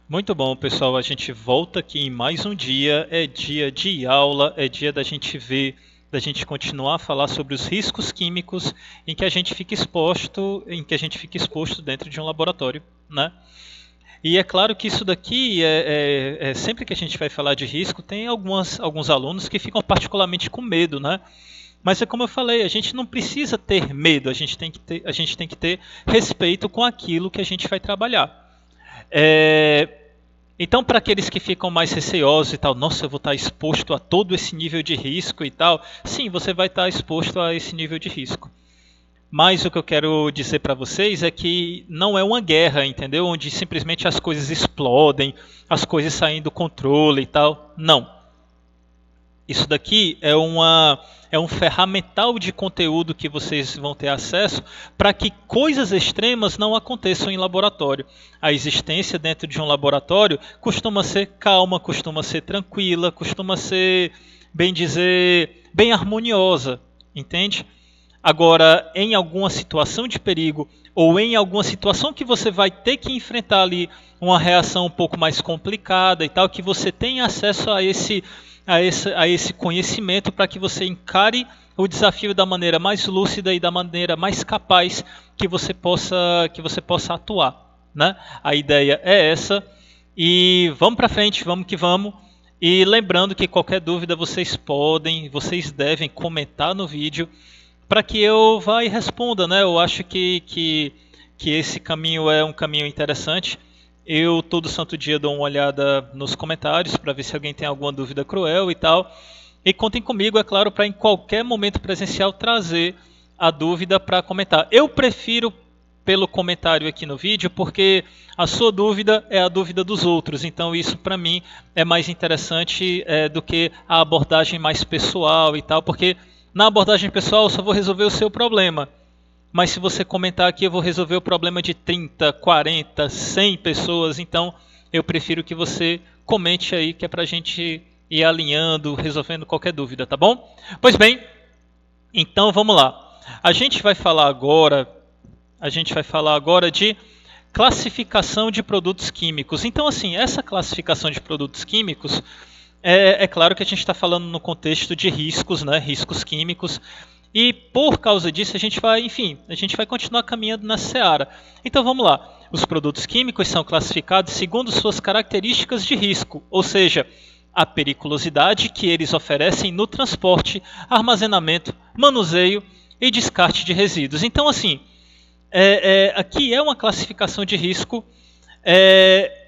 Muito bom, pessoal. A gente volta aqui em mais um dia. É dia de aula, é dia da gente ver, da gente continuar a falar sobre os riscos químicos em que a gente fica exposto dentro de um laboratório, né? E é claro que isso daqui sempre que a gente vai falar de risco, tem alguns alunos que ficam particularmente com medo, né? Mas é como eu falei, a gente não precisa ter medo, a gente tem que ter respeito com aquilo que a gente vai trabalhar. É, então, para aqueles que ficam mais receosos e tal, nossa, eu vou estar exposto a todo esse nível de risco e tal, sim, você vai estar exposto a esse nível de risco. Mas o que eu quero dizer para vocês é que não é uma guerra, entendeu? Onde simplesmente as coisas explodem, as coisas saem do controle e tal. Não. Isso daqui é um ferramental de conteúdo que vocês vão ter acesso para que coisas extremas não aconteçam em laboratório. A existência dentro de um laboratório costuma ser calma, costuma ser tranquila, costuma ser, bem dizer, bem harmoniosa, entende? Agora, em alguma situação de perigo ou em alguma situação que você vai ter que enfrentar ali uma reação um pouco mais complicada e tal, que você tenha acesso a esse conhecimento para que você encare o desafio da maneira mais lúcida e da maneira mais capaz que você possa atuar, né? A ideia é essa e vamos para frente, vamos que vamos. E lembrando que qualquer dúvida vocês devem comentar no vídeo para que eu vá e responda, né? Eu acho que esse caminho é um caminho interessante. Eu todo santo dia dou uma olhada nos comentários para ver se alguém tem alguma dúvida cruel e tal. E contem comigo, é claro, para em qualquer momento presencial trazer a dúvida para comentar. Eu prefiro pelo comentário aqui no vídeo porque a sua dúvida é a dúvida dos outros. Então isso para mim é mais interessante do que a abordagem mais pessoal e tal, porque na abordagem pessoal eu só vou resolver o seu problema. Mas se você comentar aqui, eu vou resolver o problema de 30, 40, 100 pessoas. Então, eu prefiro que você comente aí, que é para a gente ir alinhando, resolvendo qualquer dúvida, tá bom? Pois bem, então vamos lá. A gente vai falar agora de classificação de produtos químicos. Então, assim, essa classificação de produtos químicos é claro que a gente está falando no contexto de riscos, né? Riscos químicos. E por causa disso, a gente vai continuar caminhando na seara. Então vamos lá. Os produtos químicos são classificados segundo suas características de risco, ou seja, a periculosidade que eles oferecem no transporte, armazenamento, manuseio e descarte de resíduos. Então, assim, aqui é uma classificação de risco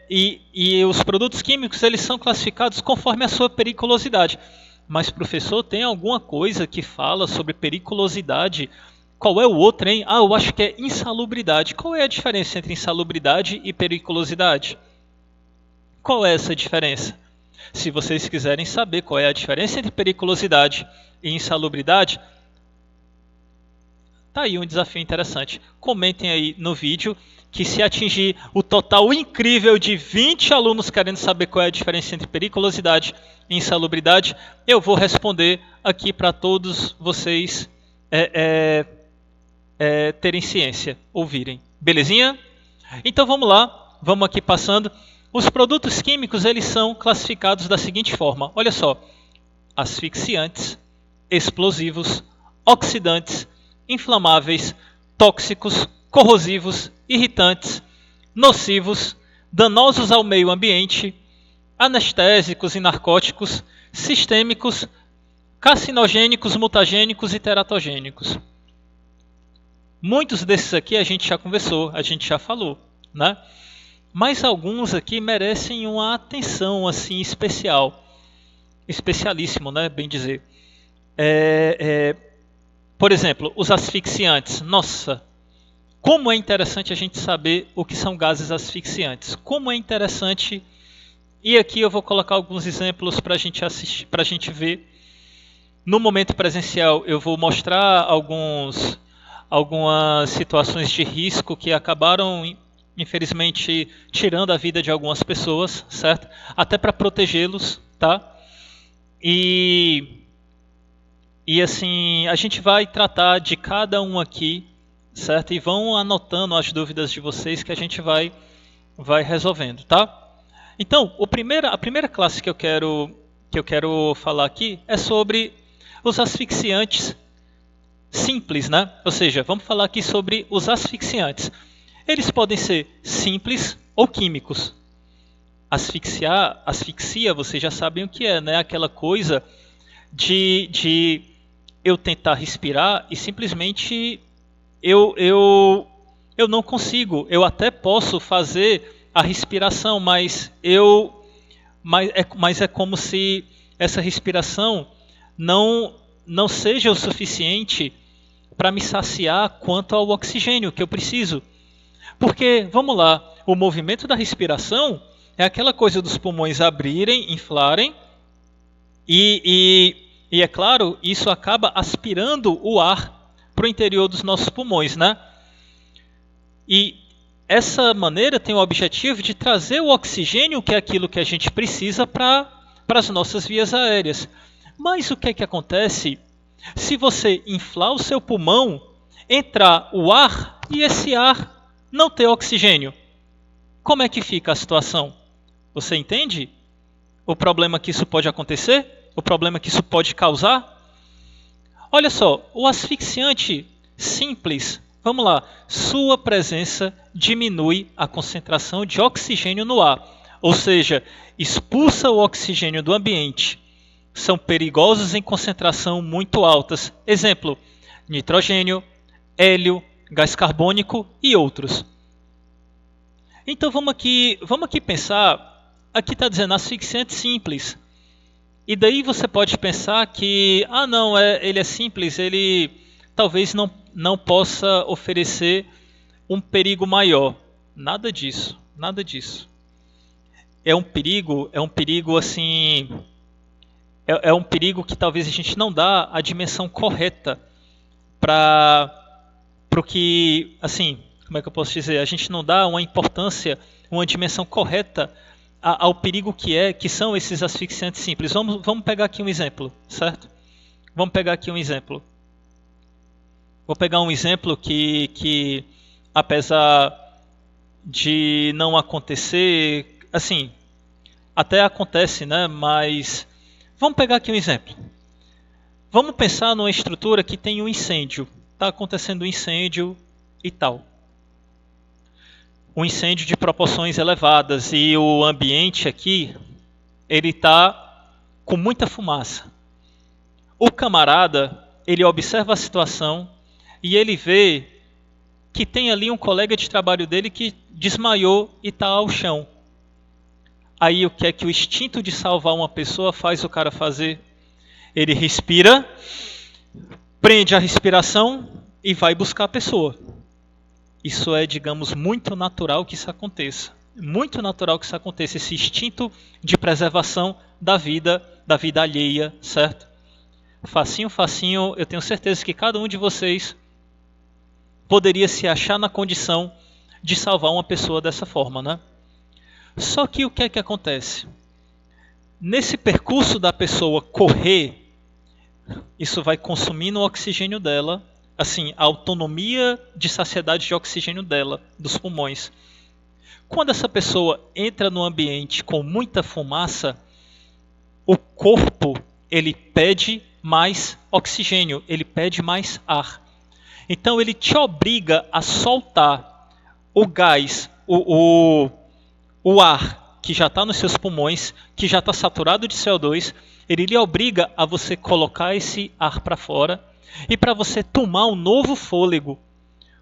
e os produtos químicos eles são classificados conforme a sua periculosidade. Mas, professor, tem alguma coisa que fala sobre periculosidade? Qual é o outro, hein? Ah, eu acho que é insalubridade. Qual é a diferença entre insalubridade e periculosidade? Qual é essa diferença? Se vocês quiserem saber qual é a diferença entre periculosidade e insalubridade, tá aí um desafio interessante. Comentem aí no vídeo que se atingir o total incrível de 20 alunos querendo saber qual é a diferença entre periculosidade e insalubridade, eu vou responder aqui para todos vocês terem ciência, ouvirem. Belezinha? Então vamos lá, vamos aqui passando. Os produtos químicos eles são classificados da seguinte forma. Olha só, asfixiantes, explosivos, oxidantes, inflamáveis, tóxicos, corrosivos, irritantes, nocivos, danosos ao meio ambiente, anestésicos e narcóticos, sistêmicos, carcinogênicos, mutagênicos e teratogênicos. Muitos desses aqui a gente já conversou, a gente já falou, né? Mas alguns aqui merecem uma atenção assim especial, especialíssimo, né? Bem dizer. Por exemplo, os asfixiantes. Nossa, como é interessante a gente saber o que são gases asfixiantes. Como é interessante. E aqui eu vou colocar alguns exemplos para a gente assistir, para a gente ver. No momento presencial, eu vou mostrar algumas situações de risco que acabaram, infelizmente, tirando a vida de algumas pessoas, certo? Até para protegê-los, tá? E assim, a gente vai tratar de cada um aqui, certo? E vão anotando as dúvidas de vocês que a gente vai resolvendo, tá? Então, a primeira classe que eu quero falar aqui é sobre os asfixiantes simples, né? Ou seja, vamos falar aqui sobre os asfixiantes. Eles podem ser simples ou químicos. Asfixia, vocês já sabem o que é, né? Aquela coisa de eu tentar respirar e simplesmente eu não consigo. Eu até posso fazer a respiração, mas é como se essa respiração não seja o suficiente para me saciar quanto ao oxigênio que eu preciso. Porque, vamos lá, o movimento da respiração é aquela coisa dos pulmões abrirem, inflarem, e é claro, isso acaba aspirando o ar para o interior dos nossos pulmões, né? E essa maneira tem o objetivo de trazer o oxigênio, que é aquilo que a gente precisa para as nossas vias aéreas. Mas o que é que acontece se você inflar o seu pulmão, entrar o ar e esse ar não ter oxigênio? Como é que fica a situação? Você entende o problema que isso pode acontecer? O problema que isso pode causar? Olha só, o asfixiante simples, vamos lá, sua presença diminui a concentração de oxigênio no ar, ou seja, expulsa o oxigênio do ambiente. São perigosos em concentração muito altas. Exemplo, nitrogênio, hélio, gás carbônico e outros. Então vamos aqui pensar, aqui está dizendo asfixiante simples. E daí você pode pensar que, não, ele é simples, ele talvez não possa oferecer um perigo maior. Nada disso, nada disso. É um perigo assim, é um perigo que talvez a gente não dá a dimensão correta para o que, assim, como é que eu posso dizer? A gente não dá uma importância, uma dimensão correta ao perigo que são esses asfixiantes simples. Vamos pegar aqui um exemplo, certo? Vamos pegar aqui um exemplo. Vou pegar um exemplo que apesar de não acontecer, assim, até acontece, né? Mas vamos pegar aqui um exemplo. Vamos pensar numa estrutura que tem um incêndio. Está acontecendo um incêndio e tal. Um incêndio de proporções elevadas e o ambiente aqui, ele está com muita fumaça. O camarada, ele observa a situação e ele vê que tem ali um colega de trabalho dele que desmaiou e está ao chão. Aí o que é que o instinto de salvar uma pessoa faz o cara fazer? Ele respira, prende a respiração e vai buscar a pessoa. Isso é, digamos, muito natural que isso aconteça. Muito natural que isso aconteça, esse instinto de preservação da vida alheia, certo? Facinho, facinho, eu tenho certeza que cada um de vocês poderia se achar na condição de salvar uma pessoa dessa forma, né? Só que o que é que acontece? Nesse percurso da pessoa correr, isso vai consumindo o oxigênio dela, assim, a autonomia de saciedade de oxigênio dela, dos pulmões. Quando essa pessoa entra no ambiente com muita fumaça, o corpo, ele pede mais oxigênio, ele pede mais ar. Então ele te obriga a soltar o gás, o ar que já está nos seus pulmões, que já está saturado de CO2, ele lhe obriga a você colocar esse ar para fora e para você tomar um novo fôlego.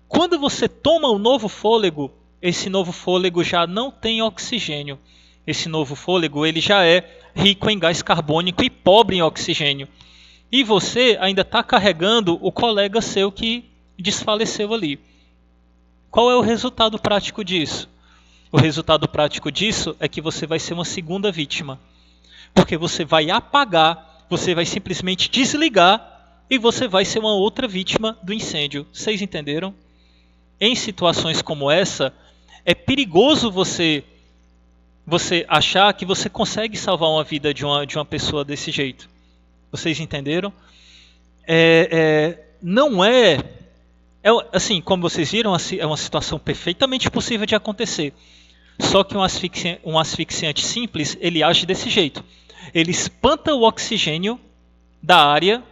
Quando você toma um novo fôlego, esse novo fôlego já não tem oxigênio. Esse novo fôlego ele já é rico em gás carbônico e pobre em oxigênio. E você ainda está carregando o colega seu que desfaleceu ali. Qual é o resultado prático disso? O resultado prático disso é que você vai ser uma segunda vítima. Porque você vai apagar, você vai simplesmente desligar e você vai ser uma outra vítima do incêndio. Vocês entenderam? Em situações como essa, é perigoso você achar que você consegue salvar uma vida de uma pessoa desse jeito. Vocês entenderam? Não assim, como vocês viram, é uma situação perfeitamente possível de acontecer. Só que um asfixiante simples, ele age desse jeito. Ele espanta o oxigênio da área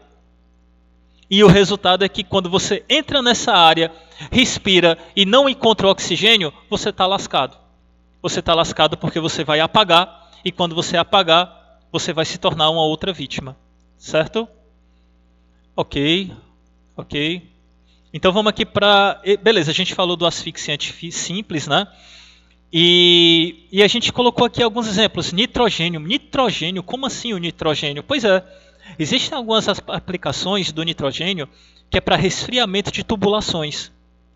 e o resultado é que quando você entra nessa área, respira e não encontra o oxigênio, você está lascado. Você está lascado porque você vai apagar e quando você apagar, você vai se tornar uma outra vítima. Certo? Ok. Então vamos aqui para... Beleza, a gente falou do asfixiante simples, né? E a gente colocou aqui alguns exemplos. Nitrogênio. Nitrogênio, como assim o nitrogênio? Pois é, existem algumas aplicações do nitrogênio que é para resfriamento de tubulações,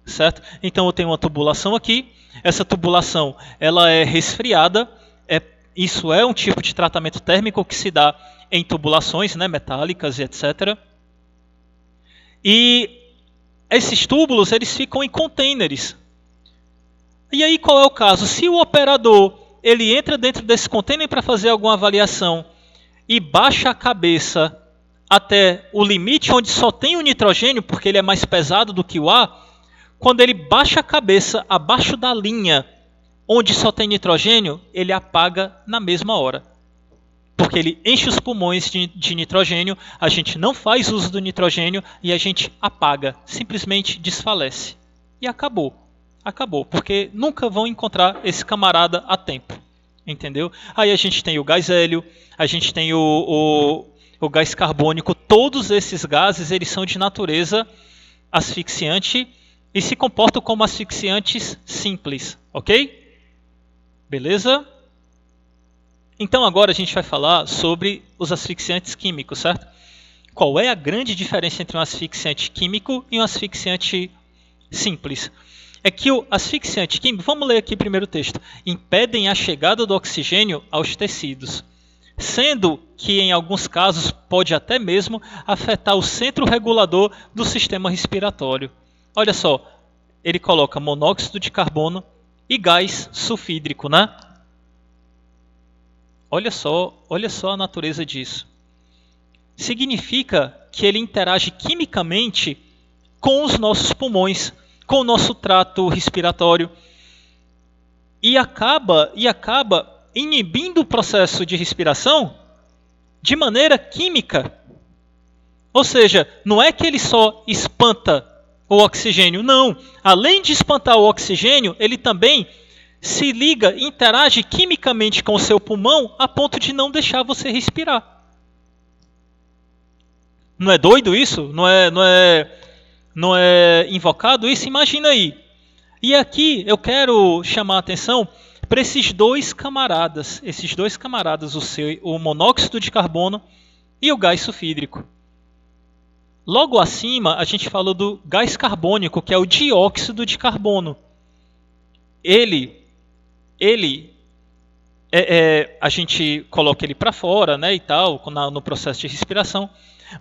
certo? Então eu tenho uma tubulação aqui, essa tubulação ela é resfriada, isso é um tipo de tratamento térmico que se dá em tubulações, né, metálicas e etc. E esses túbulos eles ficam em containers. E aí qual é o caso? Se o operador ele entra dentro desse container para fazer alguma avaliação e baixa a cabeça até o limite onde só tem o nitrogênio, porque ele é mais pesado do que o ar, quando ele baixa a cabeça abaixo da linha onde só tem nitrogênio, ele apaga na mesma hora. Porque ele enche os pulmões de nitrogênio, a gente não faz uso do nitrogênio e a gente apaga, simplesmente desfalece. E acabou. Acabou, porque nunca vão encontrar esse camarada a tempo. Entendeu? Aí a gente tem o gás hélio, a gente tem o gás carbônico, todos esses gases eles são de natureza asfixiante e se comportam como asfixiantes simples, ok? Beleza? Então agora a gente vai falar sobre os asfixiantes químicos, certo? Qual é a grande diferença entre um asfixiante químico e um asfixiante simples? É que o asfixiante químico, vamos ler aqui primeiro o texto, impedem a chegada do oxigênio aos tecidos, sendo que em alguns casos pode até mesmo afetar o centro regulador do sistema respiratório. Olha só, ele coloca monóxido de carbono e gás sulfídrico, né? Olha só a natureza disso. Significa que ele interage quimicamente com os nossos pulmões, com o nosso trato respiratório e acaba inibindo o processo de respiração de maneira química. Ou seja, não é que ele só espanta o oxigênio, não. Além de espantar o oxigênio, ele também se liga, interage quimicamente com o seu pulmão a ponto de não deixar você respirar. Não é doido isso? Não é invocado isso? Imagina aí. E aqui eu quero chamar a atenção para esses dois camaradas, o monóxido de carbono e o gás sulfídrico. Logo acima, a gente falou do gás carbônico, que é o dióxido de carbono. A gente coloca ele para fora, né, e tal, no processo de respiração.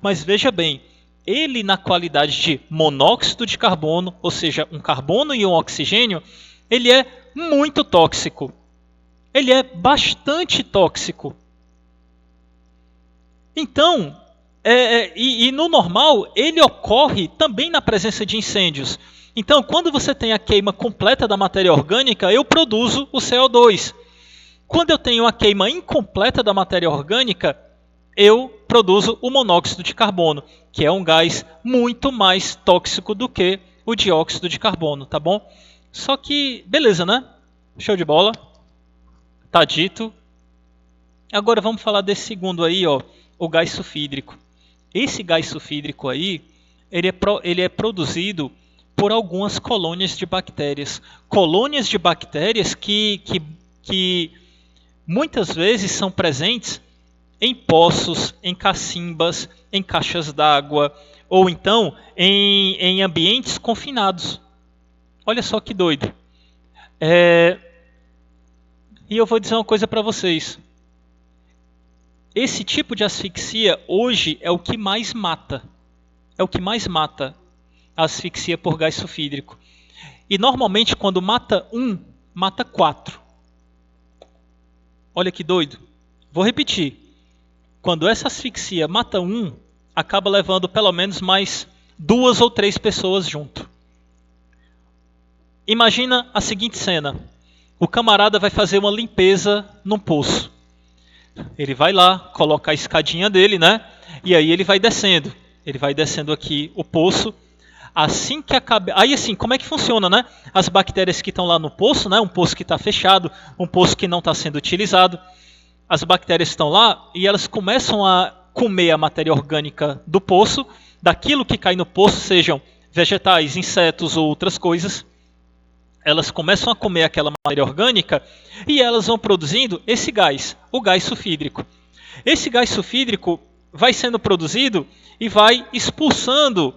Mas veja bem, ele na qualidade de monóxido de carbono, ou seja, um carbono e um oxigênio, ele é muito tóxico. Ele é bastante tóxico. Então, no normal, ele ocorre também na presença de incêndios. Então, quando você tem a queima completa da matéria orgânica, eu produzo o CO2. Quando eu tenho a queima incompleta da matéria orgânica, eu produzo o monóxido de carbono, que é um gás muito mais tóxico do que o dióxido de carbono, tá bom? Só que, beleza, né? Show de bola. Tá dito. Agora vamos falar desse segundo aí, ó, o gás sulfídrico. Esse gás sulfídrico aí, ele é produzido por algumas colônias de bactérias. Colônias de bactérias que muitas vezes são presentes em poços, em cacimbas, em caixas d'água, ou então em ambientes confinados. Olha só que doido. E eu vou dizer uma coisa para vocês. Esse tipo de asfixia hoje é o que mais mata. É o que mais mata a asfixia por gás sulfídrico. E normalmente quando mata um, mata 4. Olha que doido. Vou repetir. Quando essa asfixia mata um, acaba levando pelo menos mais 2 ou 3 pessoas junto. Imagina a seguinte cena. O camarada vai fazer uma limpeza num poço. Ele vai lá, coloca a escadinha dele, né? E aí ele vai descendo. Ele vai descendo aqui o poço. Assim que acaba... Aí assim, como é que funciona, né? As bactérias que estão lá no poço, né? Um poço que está fechado, um poço que não está sendo utilizado. As bactérias estão lá e elas começam a comer a matéria orgânica do poço, daquilo que cai no poço, sejam vegetais, insetos ou outras coisas. Elas começam a comer aquela matéria orgânica e elas vão produzindo esse gás, o gás sulfídrico. Esse gás sulfídrico vai sendo produzido e vai expulsando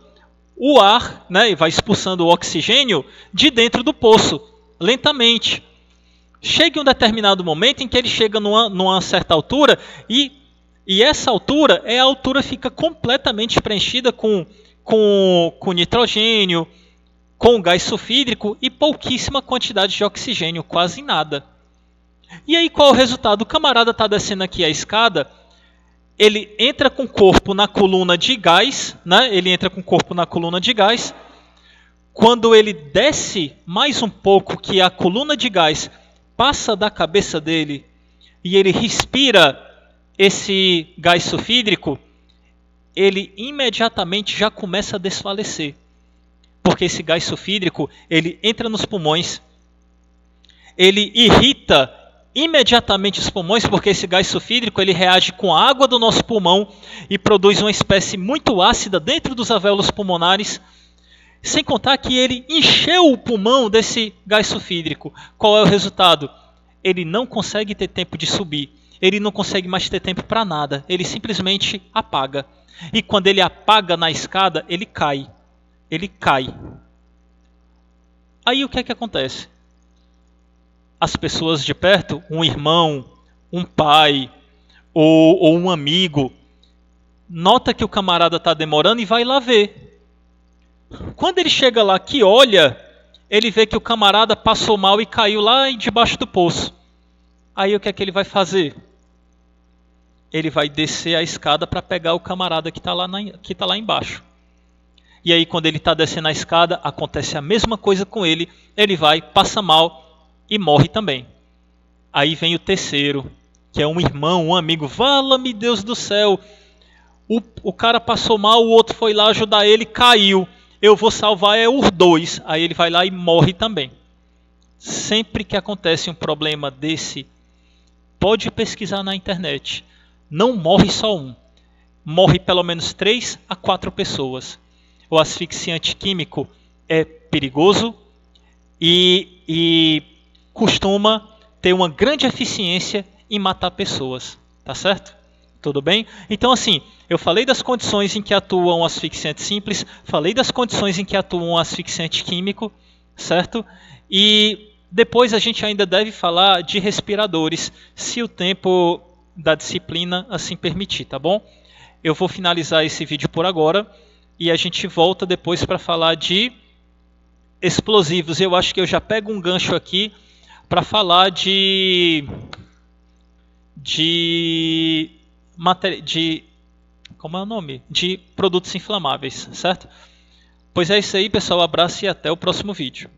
o ar, né, e vai expulsando o oxigênio de dentro do poço, lentamente. Chega um determinado momento em que ele chega numa certa altura e essa altura é a altura que fica completamente preenchida com nitrogênio, com gás sulfídrico e pouquíssima quantidade de oxigênio, quase nada. E aí qual é o resultado? O camarada está descendo aqui a escada, ele entra com o corpo na coluna de gás, né? Ele entra com o corpo na coluna de gás. Quando ele desce mais um pouco, que a coluna de gás passa da cabeça dele e ele respira esse gás sulfídrico, ele imediatamente já começa a desfalecer. Porque esse gás sulfídrico, ele entra nos pulmões, ele irrita imediatamente os pulmões, porque esse gás sulfídrico ele reage com a água do nosso pulmão e produz uma espécie muito ácida dentro dos alvéolos pulmonares, sem contar que ele encheu o pulmão desse gás sulfídrico. Qual é o resultado? Ele não consegue ter tempo de subir, ele não consegue mais ter tempo para nada, ele simplesmente apaga. E quando ele apaga na escada, ele cai. Ele cai. Aí o que é que acontece? As pessoas de perto, um irmão, um pai ou um amigo, nota que o camarada está demorando e vai lá ver. Quando ele chega lá que olha, ele vê que o camarada passou mal e caiu lá debaixo do poço. Aí o que é que ele vai fazer? Ele vai descer a escada para pegar o camarada que está lá embaixo. E aí quando ele está descendo a escada, acontece a mesma coisa com ele. Ele vai, passa mal e morre também. Aí vem o terceiro, que é um irmão, um amigo. Vala-me Deus do céu. O cara passou mal, o outro foi lá ajudar ele, caiu. Eu vou salvar os dois. Aí ele vai lá e morre também. Sempre que acontece um problema desse, pode pesquisar na internet. Não morre só um. Morre pelo menos 3 a 4 pessoas. O asfixiante químico é perigoso e costuma ter uma grande eficiência em matar pessoas. Tá certo? Tudo bem? Então, assim, eu falei das condições em que atua um asfixiante simples, falei das condições em que atua um asfixiante químico, certo? E depois a gente ainda deve falar de respiradores, se o tempo da disciplina assim permitir, tá bom? Eu vou finalizar esse vídeo por agora e a gente volta depois para falar de explosivos. Eu acho que eu já pego um gancho aqui para falar de como é o nome? De produtos inflamáveis, certo? Pois é isso aí, pessoal. Abraço e até o próximo vídeo.